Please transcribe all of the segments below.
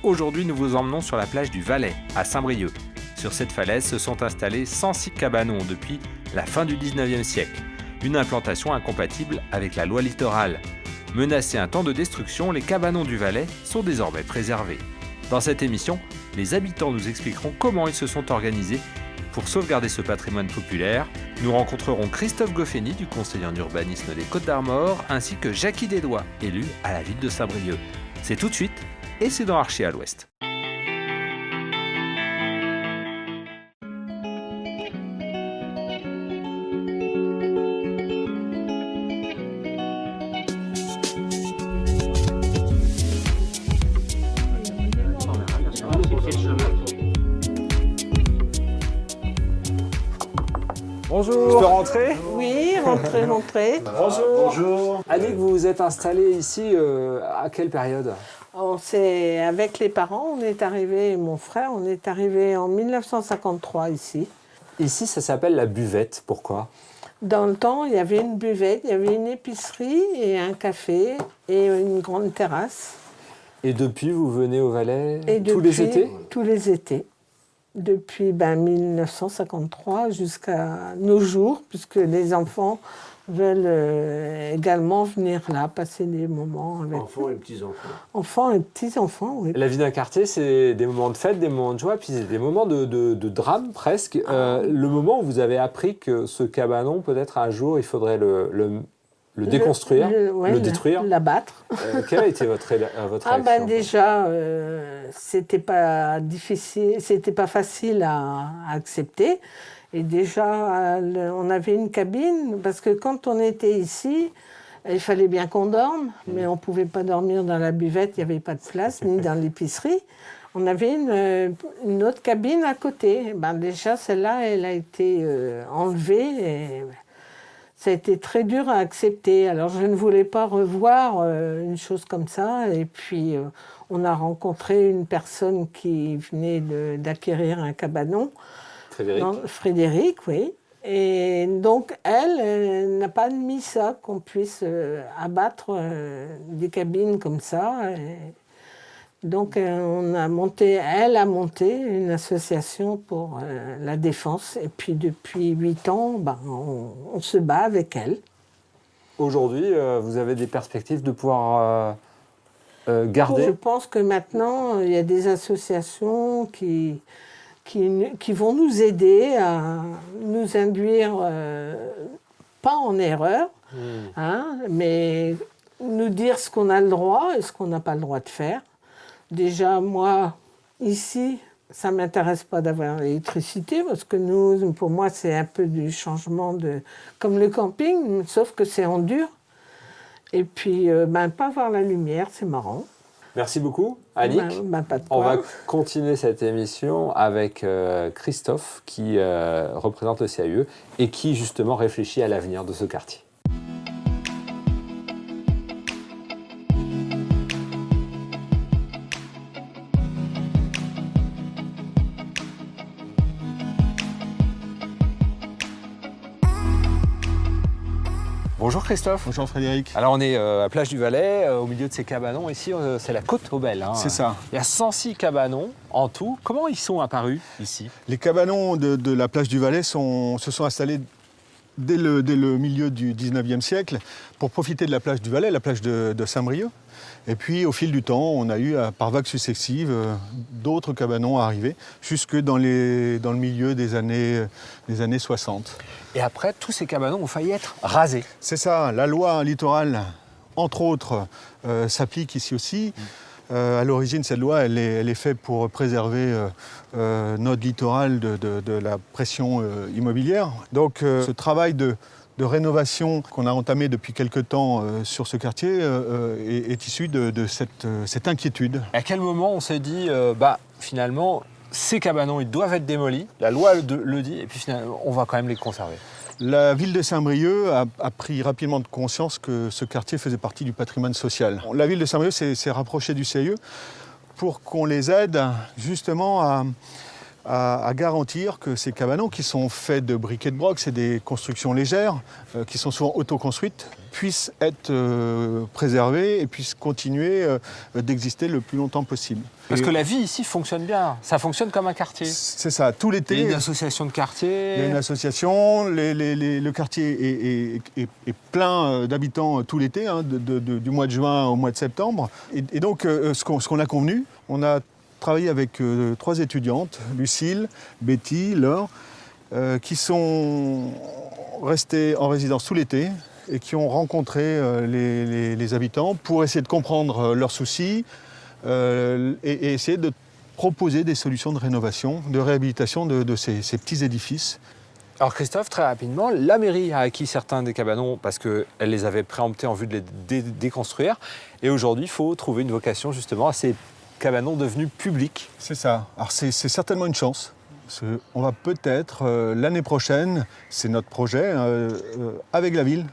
Aujourd'hui, nous vous emmenons sur la plage du Valais, à Saint-Brieuc. Sur cette falaise se sont installés 106 cabanons depuis la fin du 19e siècle. Une implantation incompatible avec la loi littorale. Menacés un temps de destruction, les cabanons du Valais sont désormais préservés. Dans cette émission, les habitants nous expliqueront comment ils se sont organisés pour sauvegarder ce patrimoine populaire. Nous rencontrerons Christophe Goffeny du conseil en urbanisme des Côtes-d'Armor ainsi que Jackie Desdois, élu à la ville de Saint-Brieuc. C'est tout de suite et c'est dans Archi à l'Ouest. Bonjour. Je peux rentrer? Oui, rentrez. Bonjour. Annick, vous vous êtes installée ici à quelle période? Avec les parents, on est arrivé, mon frère, on est arrivé en 1953 ici. Ici, ça s'appelle la buvette. Pourquoi? Dans le temps, il y avait une buvette, il y avait une épicerie et un café et une grande terrasse. Et depuis, vous venez au Valais tous les étés? Tous les étés. Depuis 1953 jusqu'à nos jours, puisque les enfants veulent également venir là, passer des moments avec enfants et petits-enfants. Enfants et petits-enfants, oui. La vie d'un quartier, c'est des moments de fête, des moments de joie, puis c'est des moments de drame presque. Le moment où vous avez appris que ce cabanon, peut-être un jour, il faudrait le déconstruire, le détruire. L'abattre. Quelle a été votre réaction? Déjà, c'était pas difficile, c'était pas facile à accepter. Et déjà, on avait une cabine, parce que quand on était ici, il fallait bien qu'on dorme, mais on ne pouvait pas dormir dans la buvette, il n'y avait pas de place, ni dans l'épicerie. On avait une autre cabine à côté. Déjà, celle-là, elle a été enlevée et ça a été très dur à accepter. Alors, je ne voulais pas revoir une chose comme ça. Et puis, on a rencontré une personne qui venait d'acquérir un cabanon. Frédéric, oui. Et donc, elle n'a pas admis ça, qu'on puisse abattre des cabines comme ça. Et donc, elle a monté une association pour la défense. Et puis, depuis 8 ans, on se bat avec elle. Aujourd'hui, vous avez des perspectives de pouvoir garder? Je pense que maintenant, il y a des associations qui vont nous aider à nous induire, pas en erreur, mais nous dire ce qu'on a le droit et ce qu'on n'a pas le droit de faire. Déjà, moi, ici, ça ne m'intéresse pas d'avoir l'électricité, parce que pour moi, c'est un peu du changement comme le camping, sauf que c'est en dur. Et puis, pas voir la lumière, c'est marrant. Merci beaucoup, Annick. Pas de quoi. On va continuer cette émission avec Christophe, qui représente le CAUE et qui, justement, réfléchit à l'avenir de ce quartier. Bonjour Christophe. Bonjour Frédéric. Alors on est à Plage du Valais, au milieu de ces cabanons. Ici, c'est la côte aux Belles. C'est ça. Il y a 106 cabanons en tout. Comment ils sont apparus ici? Les cabanons de la Plage du Valais se sont installés dès le milieu du 19e siècle pour profiter de la plage du Valais, la plage de Saint-Brieuc. Et puis au fil du temps, on a eu, par vagues successives, d'autres cabanons arriver, jusque dans le milieu des années 60. Et après, tous ces cabanons ont failli être rasés. C'est ça, la loi littorale, entre autres, s'applique ici aussi. À l'origine, cette loi, elle est faite pour préserver notre littoral de la pression immobilière. Donc ce travail de rénovation qu'on a entamé depuis quelque temps sur ce quartier est issu de cette inquiétude. À quel moment on s'est dit, finalement, ces cabanons, ils doivent être démolis, la loi le dit, et puis finalement, on va quand même les conserver? La ville de Saint-Brieuc a pris rapidement conscience que ce quartier faisait partie du patrimoine social. La ville de Saint-Brieuc s'est rapprochée du CAUE pour qu'on les aide justement à garantir que ces cabanons, qui sont faits de briquets de broc, c'est des constructions légères, qui sont souvent autoconstruites, puissent être préservés et puissent continuer d'exister le plus longtemps possible. Parce que la vie ici fonctionne bien, ça fonctionne comme un quartier. C'est ça, tout l'été. Il y a une association de quartier. Il y a une association, le quartier est plein d'habitants tout l'été, hein, du mois de juin au mois de septembre. Et donc, ce qu'on a convenu, on a travaillé avec 3 étudiantes, Lucille, Betty, Laure, qui sont restées en résidence tout l'été et qui ont rencontré les habitants pour essayer de comprendre leurs soucis et essayer de proposer des solutions de rénovation, de réhabilitation de ces petits édifices. Alors Christophe, très rapidement, la mairie a acquis certains des cabanons parce qu'elle les avait préemptés en vue de les déconstruire. Et aujourd'hui, il faut trouver une vocation justement à ces cabanons devenus publics. C'est ça. Alors c'est certainement une chance. On va peut-être, l'année prochaine, c'est notre projet, avec la ville,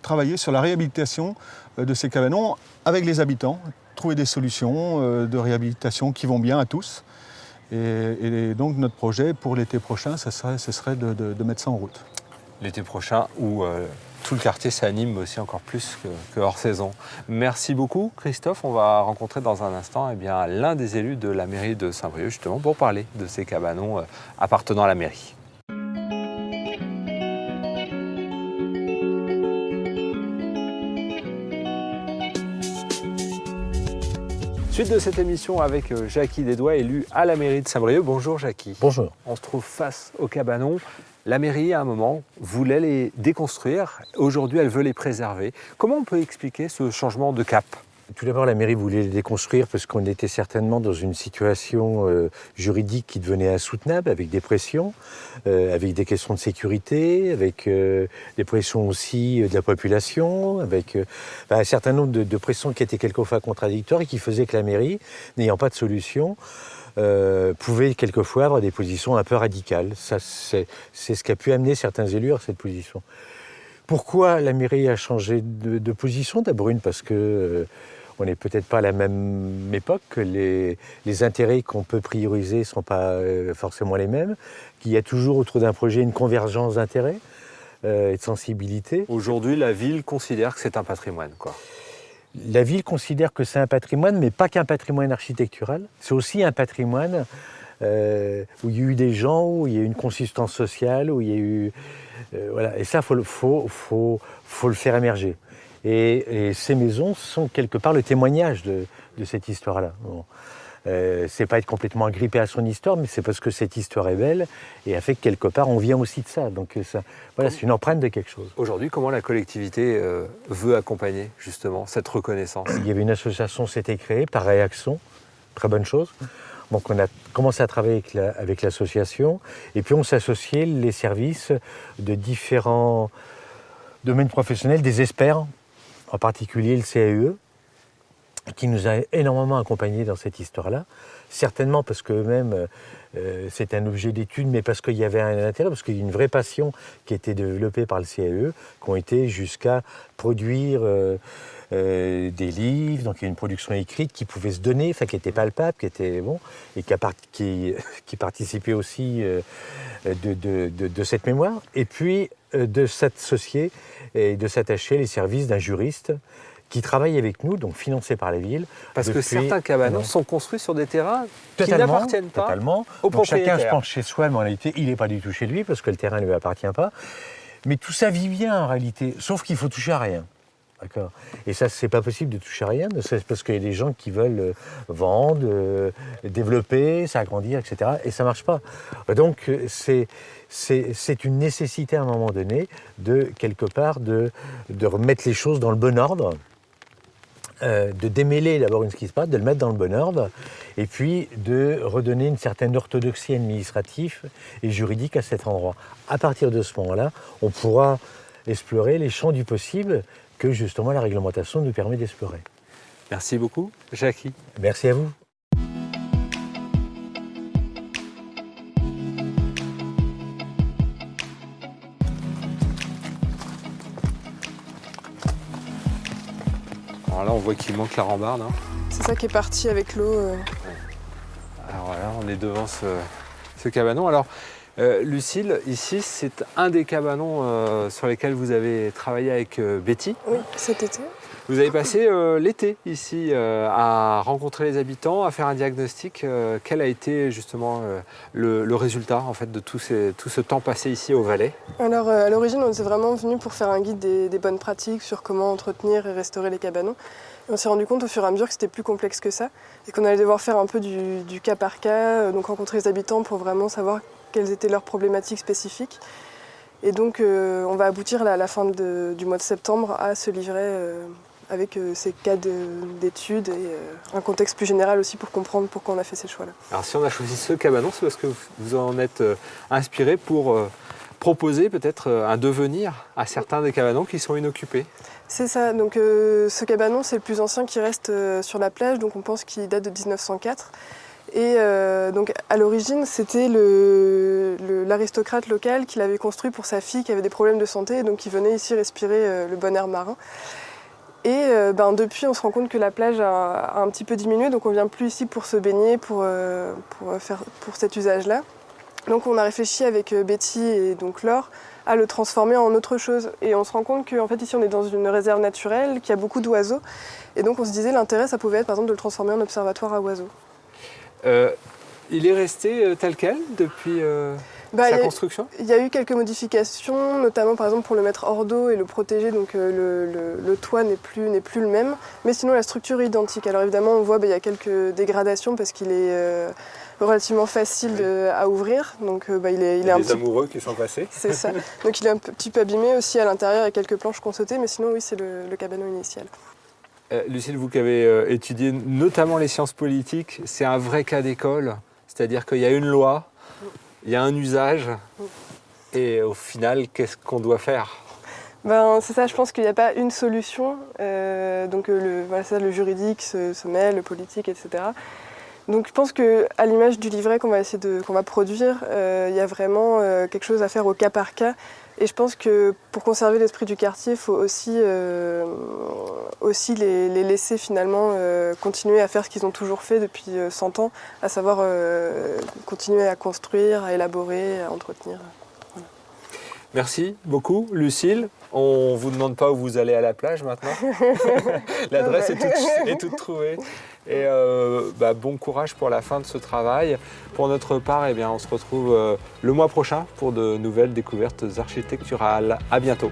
travailler sur la réhabilitation de ces cabanons avec les habitants, trouver des solutions de réhabilitation qui vont bien à tous. Et donc notre projet pour l'été prochain, ce serait de mettre ça en route. L'été prochain où tout le quartier s'anime aussi encore plus que hors saison. Merci beaucoup Christophe. On va rencontrer dans un instant l'un des élus de la mairie de Saint-Brieuc justement pour parler de ces cabanons appartenant à la mairie. Suite de cette émission avec Jackie Desdois, élu à la mairie de Saint-Brieuc. Bonjour Jackie. Bonjour. On se trouve face aux cabanons. La mairie, à un moment, voulait les déconstruire. Aujourd'hui, elle veut les préserver. Comment on peut expliquer ce changement de cap ? Tout d'abord, la mairie voulait les déconstruire parce qu'on était certainement dans une situation juridique qui devenait insoutenable, avec des pressions, avec des questions de sécurité, avec des pressions aussi de la population, avec un certain nombre de pressions qui étaient quelquefois contradictoires et qui faisaient que la mairie, n'ayant pas de solution, pouvait quelquefois avoir des positions un peu radicales. Ça, c'est ce qui a pu amener certains élus à cette position. Pourquoi la mairie a changé de position ? D'abord parce que on n'est peut-être pas à la même époque, que les intérêts qu'on peut prioriser ne sont pas forcément les mêmes, qu'il y a toujours autour d'un projet une convergence d'intérêts et de sensibilité. Aujourd'hui, la ville considère que c'est un patrimoine, quoi. La ville considère que c'est un patrimoine, mais pas qu'un patrimoine architectural. C'est aussi un patrimoine où il y a eu des gens, où il y a eu une consistance sociale, où il y a eu... voilà. Et ça, il faut le faire émerger. Et ces maisons sont quelque part le témoignage de cette histoire-là. Bon. C'est pas être complètement agrippé à son histoire, mais c'est parce que cette histoire est belle et a fait que quelque part on vient aussi de ça. Donc ça, voilà, c'est une empreinte de quelque chose. Aujourd'hui, comment la collectivité veut accompagner justement cette reconnaissance ? Il y avait une association qui s'était créée par réaction, très bonne chose. Donc on a commencé à travailler avec l'association et puis on s'associait les services de différents domaines professionnels, des experts, en particulier le CAE, qui nous a énormément accompagnés dans cette histoire-là. Certainement parce qu'eux-mêmes, c'est un objet d'étude, mais parce qu'il y avait un intérêt, parce qu'il y a une vraie passion qui a été développée par le CAE, qui ont été jusqu'à produire des livres, donc il y a une production écrite qui pouvait se donner, enfin qui était palpable, qui était bon, et qui participait aussi de cette mémoire, et puis de s'associer et de s'attacher les services d'un juriste qui travaille avec nous, donc financé par la ville. Parce que certains cabanons sont construits sur des terrains qui n'appartiennent pas aux propriétaires. Chacun se pense chez soi, mais en réalité, il n'est pas du tout chez lui, parce que le terrain ne lui appartient pas. Mais tout ça vit bien en réalité, sauf qu'il faut toucher à rien. D'accord. Et ça, c'est pas possible de toucher à rien, c'est parce qu'il y a des gens qui veulent vendre, développer, s'agrandir, etc. Et ça marche pas. Donc c'est une nécessité à un moment donné de quelque part de remettre les choses dans le bon ordre, de démêler d'abord ce qui se passe, de le mettre dans le bon ordre, et puis de redonner une certaine orthodoxie administrative et juridique à cet endroit. À partir de ce moment-là, on pourra explorer les champs du possible que justement la réglementation nous permet d'explorer. Merci beaucoup, Jackie. Merci à vous. Alors là, on voit qu'il manque la rambarde. Hein. C'est ça qui est parti avec l'eau. Alors là, on est devant ce cabanon. Alors, Lucille, ici, c'est un des cabanons sur lesquels vous avez travaillé avec Betty. Oui, cet été. Vous avez passé l'été ici à rencontrer les habitants, à faire un diagnostic. Quel a été justement le résultat en fait, de tout ce temps passé ici au Valais? Alors, à l'origine, on était vraiment venus pour faire un guide des bonnes pratiques sur comment entretenir et restaurer les cabanons. Et on s'est rendu compte au fur et à mesure que c'était plus complexe que ça et qu'on allait devoir faire un peu du cas par cas, donc rencontrer les habitants pour vraiment savoir quelles étaient leurs problématiques spécifiques. Et donc, on va aboutir à la fin du mois de septembre à ce livret avec ces cas d'études et un contexte plus général aussi pour comprendre pourquoi on a fait ces choix-là. Alors si on a choisi ce cabanon, c'est parce que vous en êtes inspiré pour proposer peut-être un devenir à certains des cabanons qui sont inoccupés. C'est ça, donc ce cabanon c'est le plus ancien qui reste sur la plage, donc on pense qu'il date de 1904. Et donc à l'origine c'était l'aristocrate local qui l'avait construit pour sa fille qui avait des problèmes de santé et donc qui venait ici respirer le bon air marin. Et depuis, on se rend compte que la plage a un petit peu diminué, donc on ne vient plus ici pour se baigner, pour cet usage-là. Donc on a réfléchi avec Betty et donc Laure à le transformer en autre chose. Et on se rend compte qu'en fait ici on est dans une réserve naturelle, qu'il y a beaucoup d'oiseaux. Et donc on se disait l'intérêt ça pouvait être par exemple de le transformer en observatoire à oiseaux. Il est resté tel quel depuis sa construction? Il y a eu quelques modifications, notamment par exemple pour le mettre hors d'eau et le protéger, donc le toit n'est plus le même, mais sinon la structure est identique. Alors évidemment on voit il y a quelques dégradations parce qu'il est relativement facile à ouvrir, donc il est un petit... amoureux qui sont passés. C'est ça, donc il est un petit peu abîmé aussi à l'intérieur, il y a quelques planches qu'on sautait, mais sinon oui c'est le cabanon initial. Lucille, vous qui avez étudié notamment les sciences politiques, c'est un vrai cas d'école, c'est-à-dire qu'il y a une loi, il y a un usage, et au final, qu'est-ce qu'on doit faire? C'est ça, je pense qu'il n'y a pas une solution. Donc le juridique se mêle, le politique, etc. Donc je pense qu'à l'image du livret qu'on va produire, il y a vraiment quelque chose à faire au cas par cas. Et je pense que pour conserver l'esprit du quartier, il faut aussi les laisser finalement continuer à faire ce qu'ils ont toujours fait depuis 100 ans, à savoir continuer à construire, à élaborer, à entretenir. Voilà. Merci beaucoup, Lucille. On ne vous demande pas où vous allez à la plage maintenant. L'adresse est toute trouvée. Et bon courage pour la fin de ce travail. Pour notre part, on se retrouve le mois prochain pour de nouvelles découvertes architecturales. À bientôt.